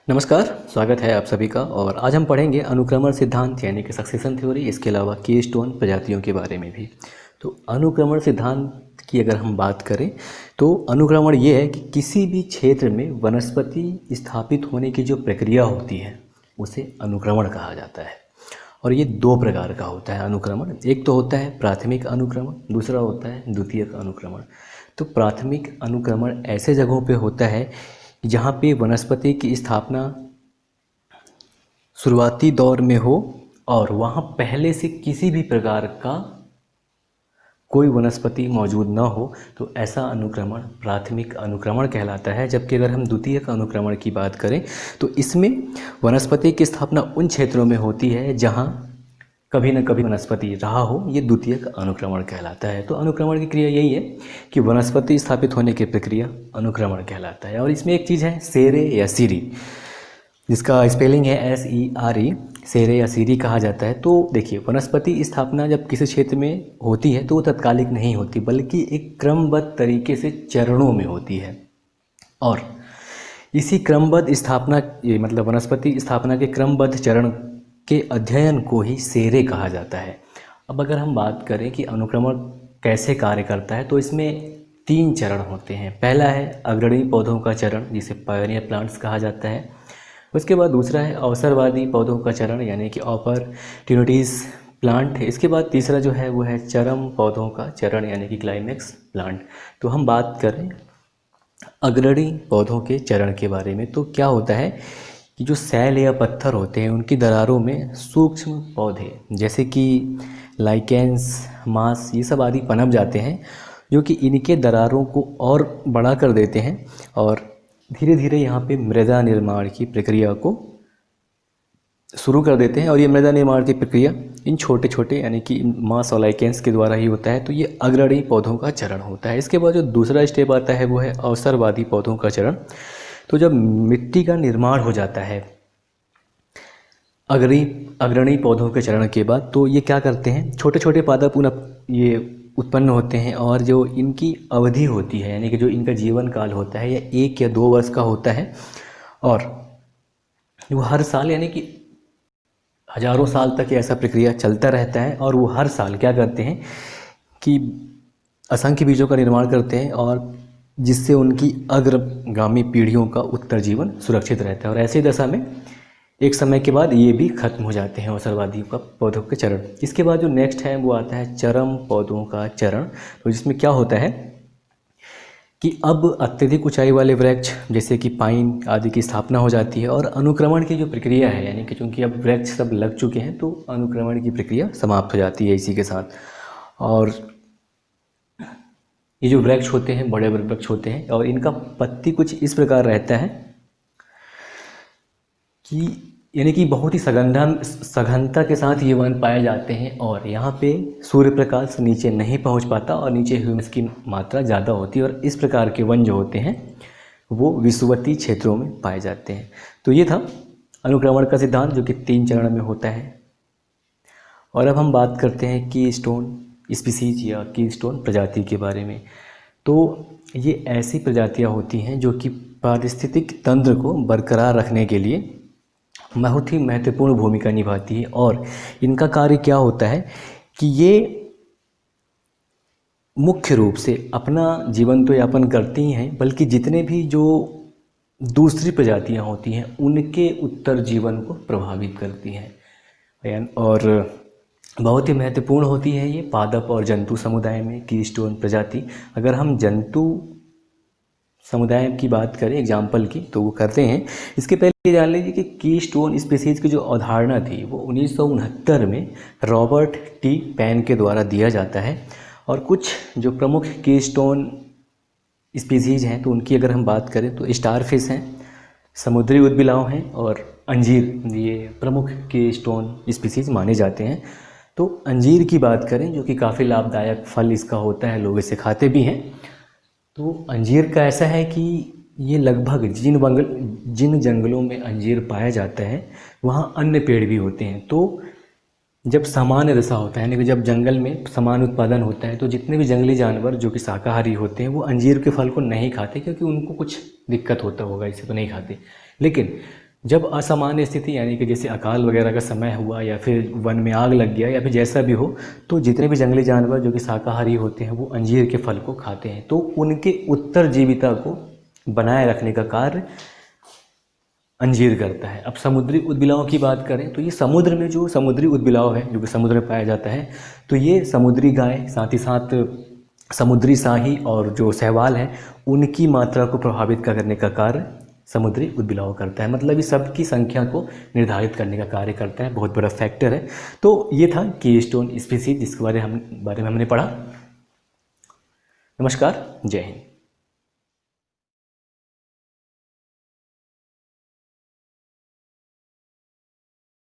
नमस्कार, स्वागत है आप सभी का। और आज हम पढ़ेंगे अनुक्रमण सिद्धांत यानी कि सक्सेशन थ्योरी, इसके अलावा कीस्टोन प्रजातियों के बारे में भी। तो अनुक्रमण सिद्धांत की अगर हम बात करें तो अनुक्रमण ये है कि किसी भी क्षेत्र में वनस्पति स्थापित होने की जो प्रक्रिया होती है उसे अनुक्रमण कहा जाता है। और ये दो प्रकार का होता है अनुक्रमण। एक तो होता है प्राथमिक अनुक्रमण, दूसरा होता है द्वितीयक अनुक्रमण। तो प्राथमिक अनुक्रमण ऐसे जगहों पे होता है जहाँ पे वनस्पति की स्थापना शुरुआती दौर में हो और वहाँ पहले से किसी भी प्रकार का कोई वनस्पति मौजूद ना हो, तो ऐसा अनुक्रमण प्राथमिक अनुक्रमण कहलाता है। जबकि अगर हम द्वितीयक अनुक्रमण की बात करें तो इसमें वनस्पति की स्थापना उन क्षेत्रों में होती है जहाँ कभी न कभी वनस्पति रहा हो, ये द्वितीयक अनुक्रमण कहलाता है। तो अनुक्रमण की क्रिया यही है कि वनस्पति स्थापित होने की प्रक्रिया अनुक्रमण कहलाता है। और इसमें एक चीज़ है सेरे या सीरी, जिसका स्पेलिंग है SERE, सेरे या सीरी कहा जाता है। तो देखिए, वनस्पति स्थापना जब किसी क्षेत्र में होती है तो वो तत्कालिक नहीं होती, बल्कि एक क्रमबद्ध तरीके से चरणों में होती है। और इसी क्रमबद्ध स्थापना, ये मतलब वनस्पति स्थापना के क्रमबद्ध चरण के अध्ययन को ही सेरे कहा जाता है। अब अगर हम बात करें कि अनुक्रमण कैसे कार्य करता है तो इसमें 3 चरण होते हैं। पहला है अग्रणी पौधों का चरण, जिसे पायोनियर प्लांट्स कहा जाता है। उसके बाद दूसरा है अवसरवादी पौधों का चरण, यानी कि अपॉर्चुनिटीज़ प्लांट। इसके बाद तीसरा जो है वो है चरम पौधों का चरण, यानी कि क्लाइमेक्स प्लांट। तो हम बात करें अग्रणी पौधों के चरण के बारे में, तो क्या होता है कि जो सैल या पत्थर होते हैं उनकी दरारों में सूक्ष्म पौधे जैसे कि लाइकेंस, मास, ये सब आदि पनप जाते हैं, जो कि इनके दरारों को और बड़ा कर देते हैं और धीरे धीरे यहाँ पे मृदा निर्माण की प्रक्रिया को शुरू कर देते हैं। और ये मृदा निर्माण की प्रक्रिया इन छोटे छोटे यानी कि मास और लाइकेंस के द्वारा ही होता है। तो ये अग्रणी पौधों का चरण होता है। इसके बाद जो दूसरा स्टेप आता है वो है अवसरवादी पौधों का चरण। तो जब मिट्टी का निर्माण हो जाता है अग्रणी पौधों के चरण के बाद, तो ये क्या करते हैं, छोटे छोटे पादप ये उत्पन्न होते हैं। और जो इनकी अवधि होती है, यानी कि जो इनका जीवन काल होता है, यह 1 या 2 वर्ष का होता है। और वो हर साल, यानी कि हजारों साल तक ऐसा प्रक्रिया चलता रहता है। और वो हर साल क्या करते हैं कि असंख्य बीजों का निर्माण करते हैं, और जिससे उनकी अग्रगामी पीढ़ियों का उत्तरजीवन सुरक्षित रहता है। और ऐसी दशा में एक समय के बाद ये भी खत्म हो जाते हैं अवसरवादी का पौधों के चरण। इसके बाद जो नेक्स्ट है वो आता है चरम पौधों का चरण। तो जिसमें क्या होता है कि अब अत्यधिक ऊंचाई वाले वृक्ष जैसे कि पाइन आदि की स्थापना हो जाती है। और अनुक्रमण की जो प्रक्रिया है, यानी कि चूँकि अब वृक्ष सब लग चुके हैं तो अनुक्रमण की प्रक्रिया समाप्त हो जाती है इसी के साथ। और ये जो वृक्ष होते हैं, बड़े बड़े वृक्ष होते हैं, और इनका पत्ती कुछ इस प्रकार रहता है कि यानी कि बहुत ही सघनता के साथ ये वन पाए जाते हैं। और यहाँ पे सूर्य प्रकाश नीचे नहीं पहुँच पाता और नीचे ह्यूमस की मात्रा ज़्यादा होती है। और इस प्रकार के वन जो होते हैं वो विषुवतीय क्षेत्रों में पाए जाते हैं। तो ये था अनुक्रमण का सिद्धांत, जो कि 3 चरण में होता है। और अब हम बात करते हैं कीस्टोन स्पीसीज या कीस्टोन प्रजाति के बारे में। तो ये ऐसी प्रजातियां होती हैं जो कि पारिस्थितिक तंत्र को बरकरार रखने के लिए बहुत ही महत्वपूर्ण भूमिका निभाती है। और इनका कार्य क्या होता है कि ये मुख्य रूप से अपना जीवन तो यापन करती ही हैं, बल्कि जितने भी जो दूसरी प्रजातियां होती हैं उनके उत्तर जीवन को प्रभावित करती हैं। और बहुत ही महत्वपूर्ण होती है ये पादप और जंतु समुदाय में कीस्टोन प्रजाति। अगर हम जंतु समुदाय की बात करें एग्जाम्पल की, तो वो करते हैं। इसके पहले जान लीजिए कि कीस्टोन स्पीसीज की जो अवधारणा थी वो 1969 में रॉबर्ट टी पैन के द्वारा दिया जाता है। और कुछ जो प्रमुख कीस्टोन स्पीसीज हैं तो उनकी अगर हम बात करें तो स्टारफिश हैं, समुद्री उदबिलाव हैं और अंजीर, ये प्रमुख कीस्टोन स्पीसीज माने जाते हैं। तो अंजीर की बात करें, जो कि काफ़ी लाभदायक फल इसका होता है, लोग इसे खाते भी हैं। तो अंजीर का ऐसा है कि ये लगभग जिन जंगलों में अंजीर पाया जाता है वहाँ अन्य पेड़ भी होते हैं। तो जब सामान्य दशा होता है, यानी कि जब जंगल में समान उत्पादन होता है, तो जितने भी जंगली जानवर जो कि शाकाहारी होते हैं वो अंजीर के फल को नहीं खाते, क्योंकि उनको कुछ दिक्कत होता होगा, इसे तो नहीं खाते। लेकिन जब असामान्य स्थिति यानी कि जैसे अकाल वगैरह का समय हुआ या फिर वन में आग लग गया या फिर जैसा भी हो, तो जितने भी जंगली जानवर जो कि शाकाहारी होते हैं वो अंजीर के फल को खाते हैं। तो उनके उत्तरजीविता को बनाए रखने का कार्य अंजीर करता है। अब समुद्री उद्बिलाव की बात करें तो ये समुद्र में जो समुद्री उद्बिलाव है जो कि समुद्र में पाया जाता है, तो ये समुद्री गाय, साथ ही साथ समुद्री साही और जो शैवाल हैं उनकी मात्रा को प्रभावित करने का कार्य समुद्री उद्बिलाव करता है। मतलब ये सब की संख्या को निर्धारित करने का कार्य करता है, बहुत बड़ा फैक्टर है। तो ये था कीस्टोन स्पीसीज जिसके बारे में हमने पढ़ा। नमस्कार, जय हिंद।